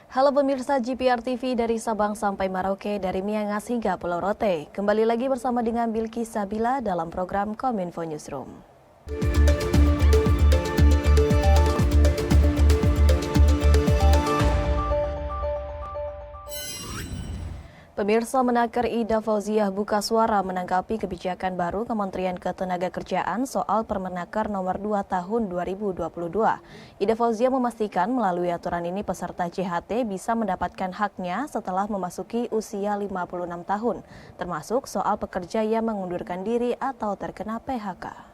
Halo pemirsa GPR TV dari Sabang sampai Merauke, dari Miangas hingga Pulau Rote. Kembali lagi bersama dengan Bilki Sabila dalam program Kominfo Newsroom. Pemirsa, Menaker Ida Fauziah buka suara menanggapi kebijakan baru Kementerian Ketenagakerjaan soal Permenaker nomor 2 tahun 2022. Ida Fauziah memastikan melalui aturan ini peserta JHT bisa mendapatkan haknya setelah memasuki usia 56 tahun, termasuk soal pekerja yang mengundurkan diri atau terkena PHK.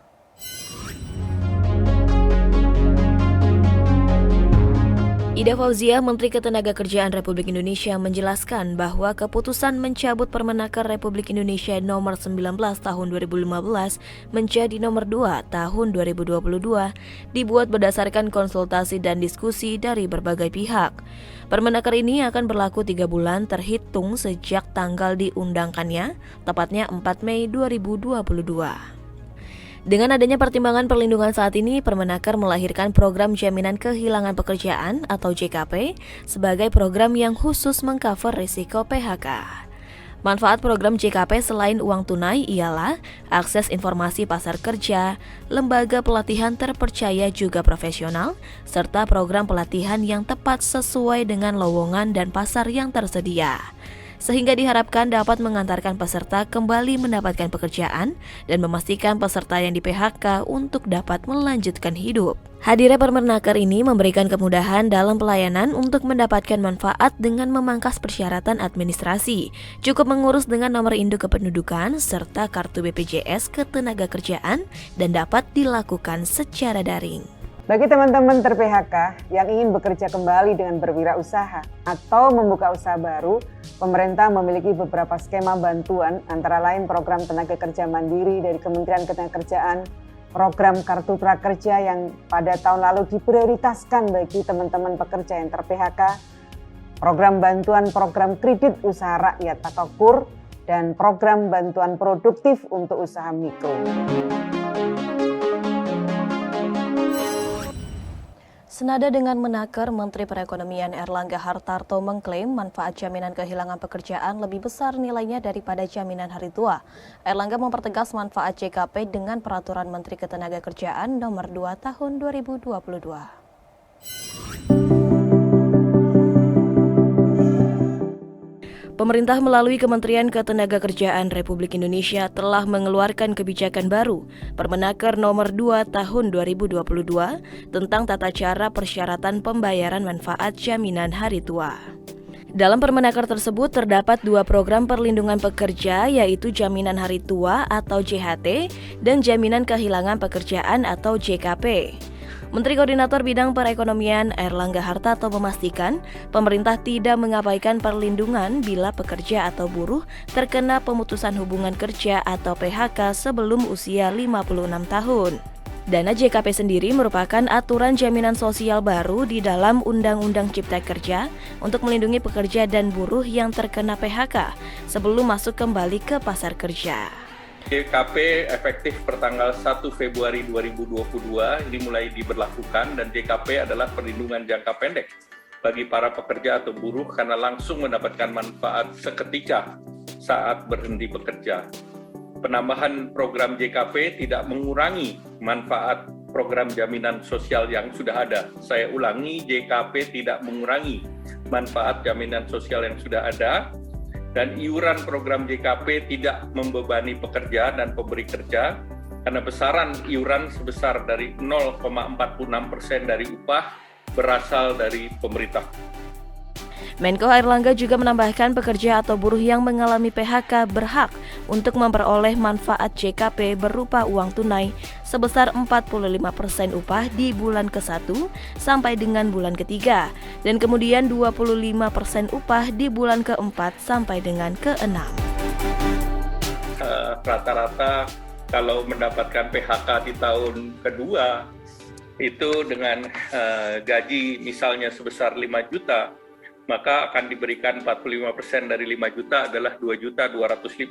Ida Fauziah, Menteri Ketenagakerjaan Republik Indonesia, menjelaskan bahwa keputusan mencabut Permenaker Republik Indonesia nomor 19 tahun 2015 menjadi nomor 2 tahun 2022 dibuat berdasarkan konsultasi dan diskusi dari berbagai pihak. Permenaker ini akan berlaku 3 bulan terhitung sejak tanggal diundangkannya, tepatnya 4 Mei 2022. Dengan adanya pertimbangan perlindungan saat ini, Permenaker melahirkan program Jaminan Kehilangan Pekerjaan atau JKP sebagai program yang khusus mengcover risiko PHK. Manfaat program JKP selain uang tunai ialah akses informasi pasar kerja, lembaga pelatihan terpercaya juga profesional, serta program pelatihan yang tepat sesuai dengan lowongan dan pasar yang tersedia, sehingga diharapkan dapat mengantarkan peserta kembali mendapatkan pekerjaan dan memastikan peserta yang di PHK untuk dapat melanjutkan hidup. Hadirnya Permenaker ini memberikan kemudahan dalam pelayanan untuk mendapatkan manfaat dengan memangkas persyaratan administrasi, cukup mengurus dengan nomor induk kependudukan serta kartu BPJS Ketenagakerjaan dan dapat dilakukan secara daring. Bagi teman-teman ter-PHK yang ingin bekerja kembali dengan berwirausaha atau membuka usaha baru, pemerintah memiliki beberapa skema bantuan, antara lain program tenaga kerja mandiri dari Kementerian Ketenagakerjaan, program kartu prakerja yang pada tahun lalu diprioritaskan bagi teman-teman pekerja yang ter-PHK, program bantuan program kredit usaha rakyat atau KUR, dan program bantuan produktif untuk usaha mikro. Senada dengan Menaker, Menteri Perekonomian Erlangga Hartarto mengklaim manfaat jaminan kehilangan pekerjaan lebih besar nilainya daripada jaminan hari tua. Erlangga mempertegas manfaat JKP dengan Peraturan Menteri Ketenagakerjaan Nomor 2 Tahun 2022. Pemerintah melalui Kementerian Ketenagakerjaan Republik Indonesia telah mengeluarkan kebijakan baru, Permenaker Nomor 2 Tahun 2022 tentang tata cara persyaratan pembayaran manfaat jaminan hari tua. Dalam Permenaker tersebut terdapat 2 program perlindungan pekerja, yaitu Jaminan Hari Tua atau JHT dan Jaminan Kehilangan Pekerjaan atau JKP. Menteri Koordinator Bidang Perekonomian Erlangga Hartarto memastikan pemerintah tidak mengabaikan perlindungan bila pekerja atau buruh terkena pemutusan hubungan kerja atau PHK sebelum usia 56 tahun. Dana JKP sendiri merupakan aturan jaminan sosial baru di dalam Undang-Undang Cipta Kerja untuk melindungi pekerja dan buruh yang terkena PHK sebelum masuk kembali ke pasar kerja. JKP efektif pertanggal 1 Februari 2022 ini mulai diberlakukan, dan JKP adalah perlindungan jangka pendek bagi para pekerja atau buruh karena langsung mendapatkan manfaat seketika saat berhenti bekerja. Penambahan program JKP tidak mengurangi manfaat program jaminan sosial yang sudah ada. Saya ulangi, JKP tidak mengurangi manfaat jaminan sosial yang sudah ada, dan iuran program JKP tidak membebani pekerja dan pemberi kerja karena besaran iuran sebesar dari 0,46% dari upah berasal dari pemerintah. Menko Erlangga juga menambahkan pekerja atau buruh yang mengalami PHK berhak untuk memperoleh manfaat JKP berupa uang tunai sebesar 45% upah di bulan ke-1 sampai dengan bulan ke-3 dan kemudian 25% upah di bulan ke-4 sampai dengan ke-6. Rata-rata kalau mendapatkan PHK di tahun kedua itu dengan gaji misalnya sebesar 5 juta, maka akan diberikan 45% dari 5 juta adalah 2.250.000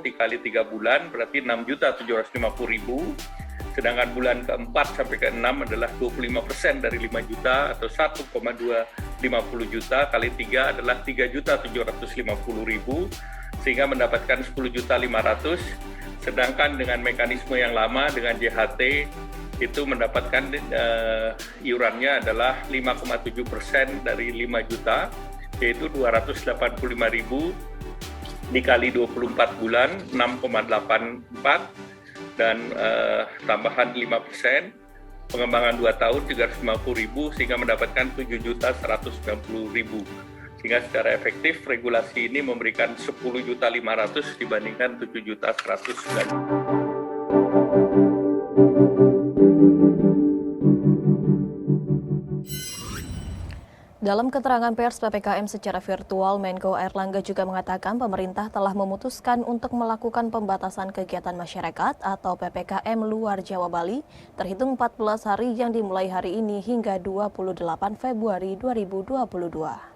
dikali 3 bulan, berarti 6.750.000. Sedangkan bulan ke-4 sampai ke-6 adalah 25% dari 5 juta atau 1,250 juta kali 3 adalah 3.750.000 sehingga mendapatkan 10.500.000. Sedangkan dengan mekanisme yang lama dengan JHT itu mendapatkan iurannya adalah 5,7% dari 5 juta yaitu 285.000 dikali 24 bulan 6,84 dan tambahan 5%, pengembangan 2 tahun 350.000 sehingga mendapatkan 7.190.000. Sehingga secara efektif regulasi ini memberikan 10.500.000 dibandingkan 7.190.000. Dalam keterangan pers PPKM secara virtual, Menko Airlangga juga mengatakan pemerintah telah memutuskan untuk melakukan pembatasan kegiatan masyarakat atau PPKM luar Jawa Bali terhitung 14 hari yang dimulai hari ini hingga 28 Februari 2022.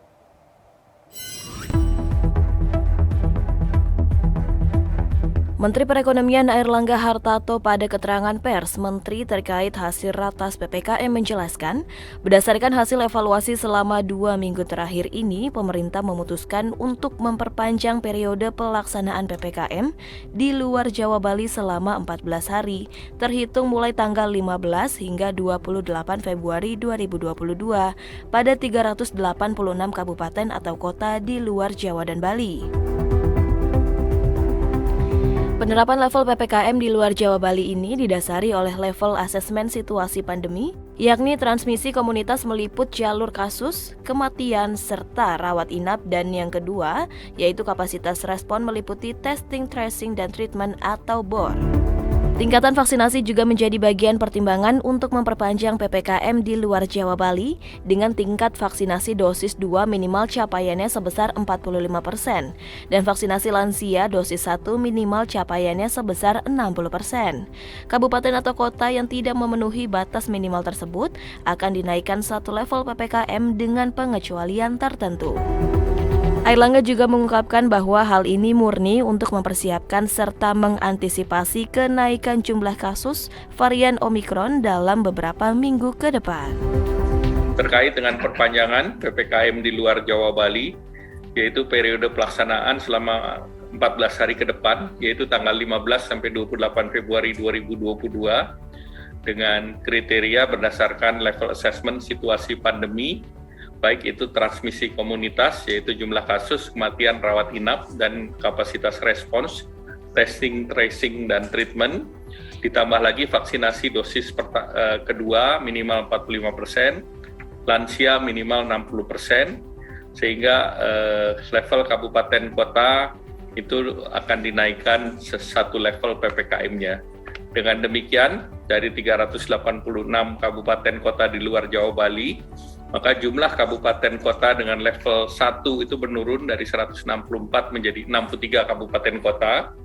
Menteri Perekonomian Airlangga Hartarto pada keterangan pers Menteri terkait hasil ratas PPKM menjelaskan, berdasarkan hasil evaluasi selama 2 minggu terakhir ini, pemerintah memutuskan untuk memperpanjang periode pelaksanaan PPKM di luar Jawa Bali selama 14 hari, terhitung mulai tanggal 15 hingga 28 Februari 2022 pada 386 kabupaten atau kota di luar Jawa dan Bali. Penerapan level PPKM di luar Jawa Bali ini didasari oleh level asesmen situasi pandemi, yakni transmisi komunitas meliput jalur kasus, kematian, serta rawat inap, dan yang kedua, yaitu kapasitas respon meliputi testing, tracing, dan treatment atau BOR. Tingkatan vaksinasi juga menjadi bagian pertimbangan untuk memperpanjang PPKM di luar Jawa Bali dengan tingkat vaksinasi dosis 2 minimal capaiannya sebesar 45% dan vaksinasi lansia dosis 1 minimal capaiannya sebesar 60%. Kabupaten atau kota yang tidak memenuhi batas minimal tersebut akan dinaikkan satu level PPKM dengan pengecualian tertentu. Airlangga juga mengungkapkan bahwa hal ini murni untuk mempersiapkan serta mengantisipasi kenaikan jumlah kasus varian Omikron dalam beberapa minggu ke depan. Terkait dengan perpanjangan PPKM di luar Jawa Bali, yaitu periode pelaksanaan selama 14 hari ke depan, yaitu tanggal 15 sampai 28 Februari 2022, dengan kriteria berdasarkan level assessment situasi pandemi, baik itu transmisi komunitas, yaitu jumlah kasus, kematian, rawat inap, dan kapasitas respons, testing, tracing, dan treatment. Ditambah lagi vaksinasi dosis kedua minimal 45%, lansia minimal 60%, sehingga level kabupaten kota itu akan dinaikkan satu level PPKM-nya. Dengan demikian, dari 386 kabupaten kota di luar Jawa Bali, maka jumlah kabupaten kota dengan level 1 itu menurun dari 164 menjadi 63 kabupaten kota.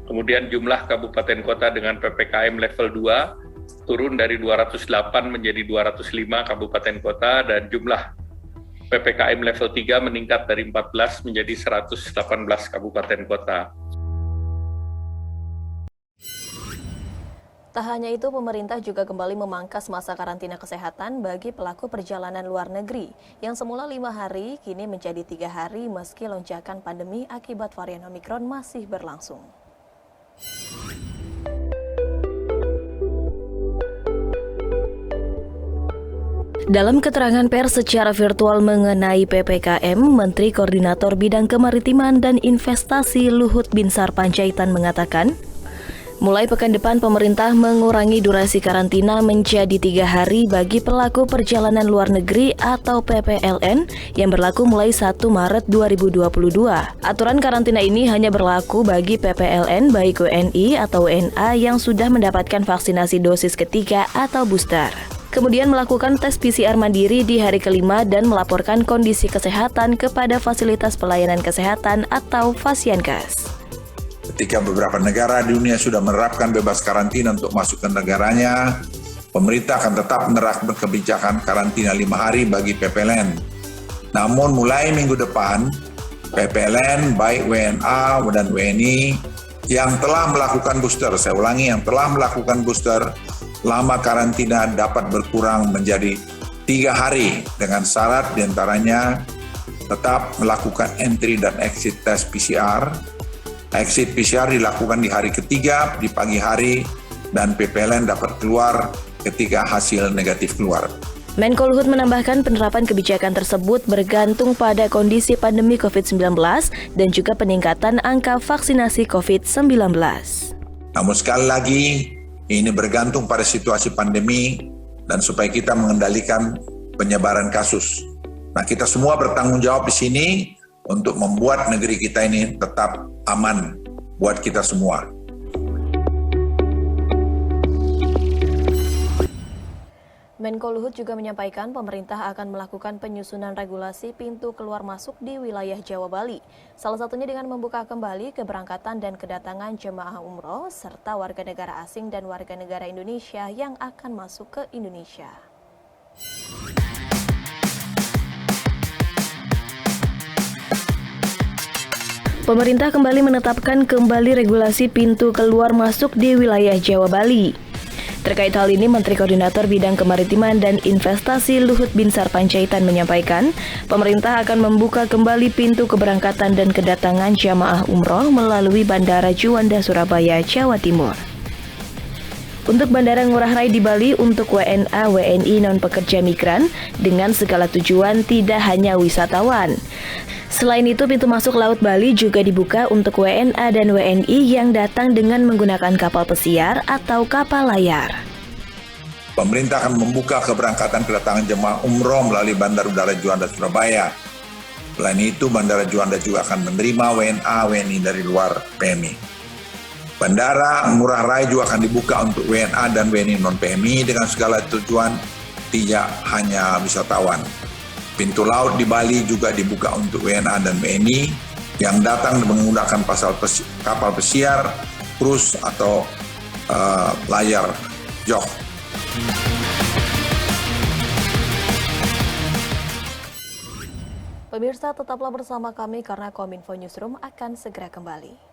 Kemudian jumlah kabupaten kota dengan PPKM level 2 turun dari 208 menjadi 205 kabupaten kota, dan jumlah PPKM level 3 meningkat dari 14 menjadi 118 kabupaten kota. Tak hanya itu, pemerintah juga kembali memangkas masa karantina kesehatan bagi pelaku perjalanan luar negeri yang semula 5 hari kini menjadi 3 hari meski lonjakan pandemi akibat varian Omikron masih berlangsung. Dalam keterangan pers secara virtual mengenai PPKM, Menteri Koordinator Bidang Kemaritiman dan Investasi Luhut Binsar Panjaitan mengatakan, mulai pekan depan pemerintah mengurangi durasi karantina menjadi 3 hari bagi pelaku perjalanan luar negeri atau PPLN yang berlaku mulai 1 Maret 2022. Aturan karantina ini hanya berlaku bagi PPLN baik WNI atau WNA yang sudah mendapatkan vaksinasi dosis ketiga atau booster. Kemudian melakukan tes PCR mandiri di hari kelima dan melaporkan kondisi kesehatan kepada fasilitas pelayanan kesehatan atau Fasyankes. Ketika beberapa negara di dunia sudah menerapkan bebas karantina untuk masuk ke negaranya, pemerintah akan tetap menerapkan kebijakan karantina 5 hari bagi PPLN. Namun mulai minggu depan, PPLN baik WNA dan WNI yang telah melakukan booster, saya ulangi, yang telah melakukan booster lama karantina dapat berkurang menjadi 3 hari dengan syarat diantaranya tetap melakukan entry dan exit tes PCR. Exit PCR dilakukan di hari ketiga di pagi hari dan PPLN dapat keluar ketika hasil negatif keluar. Menko Luhut menambahkan penerapan kebijakan tersebut bergantung pada kondisi pandemi COVID-19 dan juga peningkatan angka vaksinasi COVID-19. Namun sekali lagi, ini bergantung pada situasi pandemi dan supaya kita mengendalikan penyebaran kasus. Nah, kita semua bertanggung jawab di sini untuk membuat negeri kita ini tetap aman buat kita semua. Menko Luhut juga menyampaikan pemerintah akan melakukan penyusunan regulasi pintu keluar masuk di wilayah Jawa Bali. Salah satunya dengan membuka kembali keberangkatan dan kedatangan jemaah umroh serta warga negara asing dan warga negara Indonesia yang akan masuk ke Indonesia. Pemerintah kembali menetapkan regulasi pintu keluar masuk di wilayah Jawa Bali. Terkait hal ini, Menteri Koordinator Bidang Kemaritiman dan Investasi Luhut Binsar Panjaitan menyampaikan, pemerintah akan membuka kembali pintu keberangkatan dan kedatangan jamaah umroh melalui Bandara Juanda Surabaya, Jawa Timur. Untuk Bandara Ngurah Rai di Bali untuk WNA, WNI non-pekerja migran dengan segala tujuan tidak hanya wisatawan. Selain itu, pintu masuk Laut Bali juga dibuka untuk WNA dan WNI yang datang dengan menggunakan kapal pesiar atau kapal layar. Pemerintah akan membuka keberangkatan kedatangan jemaah umroh melalui Bandar Udara Juanda Surabaya. Selain itu, Bandara Juanda juga akan menerima WNA, WNI dari luar PMI. Bandara Ngurah Rai juga akan dibuka untuk WNA dan WNI non-PMI dengan segala tujuan, tidak hanya wisatawan. Pintu laut di Bali juga dibuka untuk WNA dan WNI yang datang menggunakan kapal pesiar, krus atau layar jok. Pemirsa, tetaplah bersama kami karena Kominfo Newsroom akan segera kembali.